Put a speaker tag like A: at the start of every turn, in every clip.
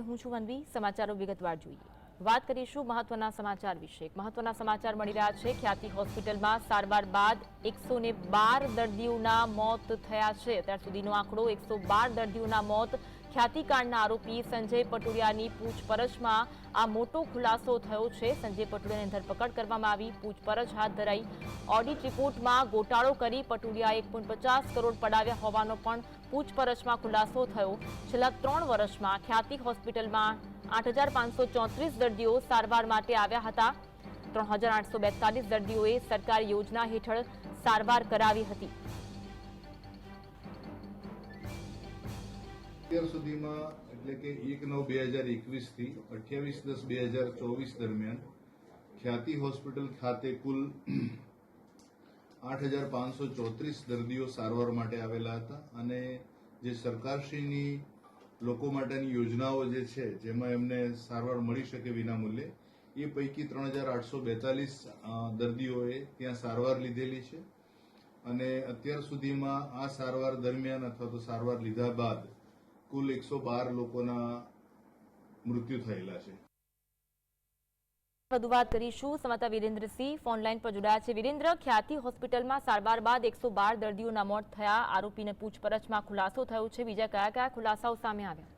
A: હું છું વનવી। સમાચારો વિગતવાર જોઈએ। વાત કરીશું મહત્વના સમાચાર વિશે। એક મહત્વના સમાચાર મળી રહ્યા છે। ખ્યાતિ હોસ્પિટલમાં સારવાર બાદ 112 દર્દીઓના મોત થયા છે। અત્યાર સુધીનો આંકડો 112 દર્દીઓના મોત। ખ્યાતિકાંડના આરોપી સંજય પટોડિયાની પૂછપરછમાં આ મોટો ખુલાસો થયો છે। સંજય પટોડિયાની ધરપકડ કરવામાં આવી, પૂછપરછ હાથ ધરાઈ। ઓડિટ રિપોર્ટમાં ગોટાળો કરી પટોડિયાએ 1.50 કરોડ પડાવ્યા હોવાનો પણ પૂછપરછમાં ખુલાસો થયો। છેલ્લા 3 વર્ષમાં ખ્યાતિ હોસ્પિટલમાં 8534 દર્દીઓ સારવાર માટે આવ્યા હતા। 3842 દર્દીઓએ સરકારી યોજના હેઠળ સારવાર કરાવી હતી।
B: અત્યાર સુધીમાં એટલે કે 1/9/2021 થી 28/10/2024 દરમિયાન ખ્યાતિ હોસ્પિટલ ખાતે કુલ 8534 દર્દીઓ સારવાર માટે આવેલા હતા અને જે સરકારશ્રીની લોકો માટેની યોજનાઓ જે છે જેમાં એમને સારવાર મળી શકે વિનામૂલ્યે, એ પૈકી 3842 દર્દીઓએ ત્યાં સારવાર લીધેલી છે અને અત્યાર સુધીમાં આ સારવાર દરમિયાન અથવા તો સારવાર લીધા બાદ કુલ 112 લોકોના મૃત્યુ થયેલા છે।
A: વધુ વાત કરીશું। સંવાદદાતા વિરેન્દ્રસિંહ ફોનલાઈન પર જોડાયા છે। વિરેન્દ્ર, ખ્યાતિ હોસ્પિટલમાં સારવાર બાદ 112 દર્દીઓના મોત થયા। આરોપીને પૂછપરછમાં ખુલાસો થયો છે। બીજા કયા કયા ખુલાસાઓ સામે આવ્યા?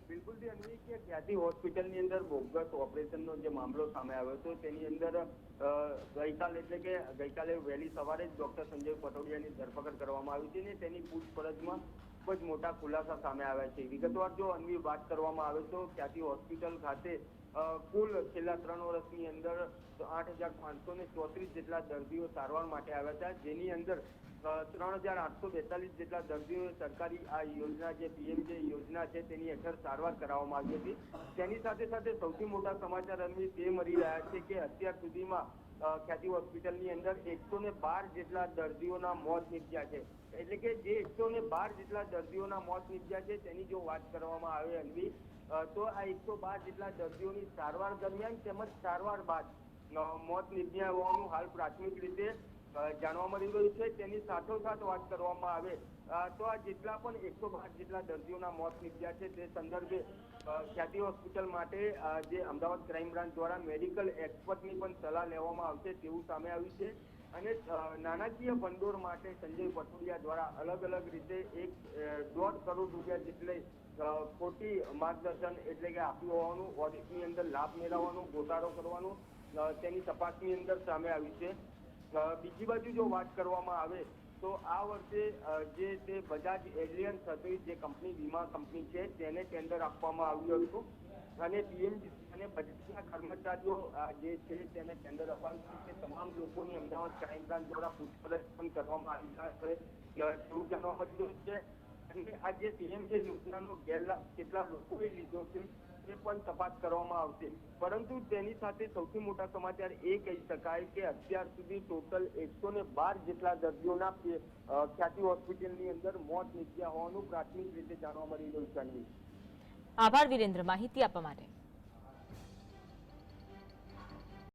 C: બિલકુલ થી અન્વી કે ખ્યાતિ હોસ્પિટલની અંદર બોગસ ઓપરેશનનો જે મામલો સામે આવ્યો હતો તેની અંદર ગઈકાલે વહેલી સવારે જ ડોક્ટર સંજય પટોડિયાની ધરપકડ કરવામાં આવી છે અને તેની પૂછપરછમાં ખૂબ જ મોટા ખુલાસા સામે આવ્યા છે। વિગતવાર જો અન્વી વાત કરવામાં આવે તો ખ્યાતિ હોસ્પિટલ ખાતે કુલ છેલ્લા 3 વર્ષની અંદર 8534 જેટલા દર્દીઓ સારવાર માટે આવ્યા હતા, જેની અંદર 3842 જેટલા દર્દીઓએ સરકારી આ યોજના જે પીએમજે યોજના છે તેની હેઠળ સારવાર કરાવવામાં આવી હતી। તેની સાથે સાથે સૌથી મોટા સમાચાર અન્વી તે મળી રહ્યા છે કે અત્યાર સુધીમાં ખ્યાતિ હોસ્પિટલની અંદર 112 જેટલા દર્દીઓના મોત નીપજ્યા છે। એટલે કે જે 112 જેટલા દર્દીઓના મોત નીપજ્યા છે તેની જો વાત કરવામાં આવે અન્વી તો આ 112 જેટલા દર્દીઓની સારવાર દરમિયાન તેમજ સારવાર બાદ મોત નીપજ્યા હોવાનું હાલ પ્રાથમિક રીતે જાણવા મળી રહ્યું છે। તેની સાથોસાથ વાત કરવામાં આવે તો આ જેટલા પણ 112 જેટલા દર્દીઓના મોત નીપજ્યા છે તે સંદર્ભે ખ્યાતિ હોસ્પિટલ માટે જે અમદાવાદ ક્રાઇમ બ્રાન્ચ દ્વારા મેડિકલ એક્સપર્ટની પણ સલાહ લેવામાં આવશે તેવું સામે આવ્યું છે અને નાણાકીય ભંડોળ માટે સંજય પટોડિયા દ્વારા અલગ અલગ રીતે 1.5 કરોડ રૂપિયા જેટલી ખોટી માર્ગદર્શન એટલે કે આપ્યું હોવાનું, ઓડિટની અંદર લાભ મેળવવાનું, ગોટાળો કરવાનું તેની તપાસની અંદર સામે આવ્યું છે। બીજી બાજુ જો વાત કરવામાં આવે તો આ વર્ષે જે તે બજાજ એલિયન્સ હતી જે કંપની વીમા કંપની છે તેને ટેન્ડર આપવામાં આવ્યું હતું અને પીએમજી અને બજેટના કર્મચારીઓ જે છે તેને ટેન્ડર અપાયું છે। તમામ લોકોની અમદાવાદ ક્રાઇમ બ્રાન્ચ દ્વારા પૂછપરછ પણ કરવામાં આવી છે એવું જાણવા મળ્યું છે અને આ જે પીએમજે યોજનાનો ગેરલાભ કેટલા લોકોએ લીધો છે તે પણ તપાસ કરવામાં આવશે। પરંતુ તેની સાથે સૌથી મોટા સમાચાર એ કહી શકાય કે અત્યાર સુધી ટોટલ 112 જેટલા દર્દીઓના ખ્યાતિ હોસ્પિટલની અંદર મોત નીપજ્યા હોવાનું પ્રાથમિક રીતે જાણવા મળી રહ્યું છે।
A: આભાર વિરેન્દ્ર, માહિતી આપવા માટે।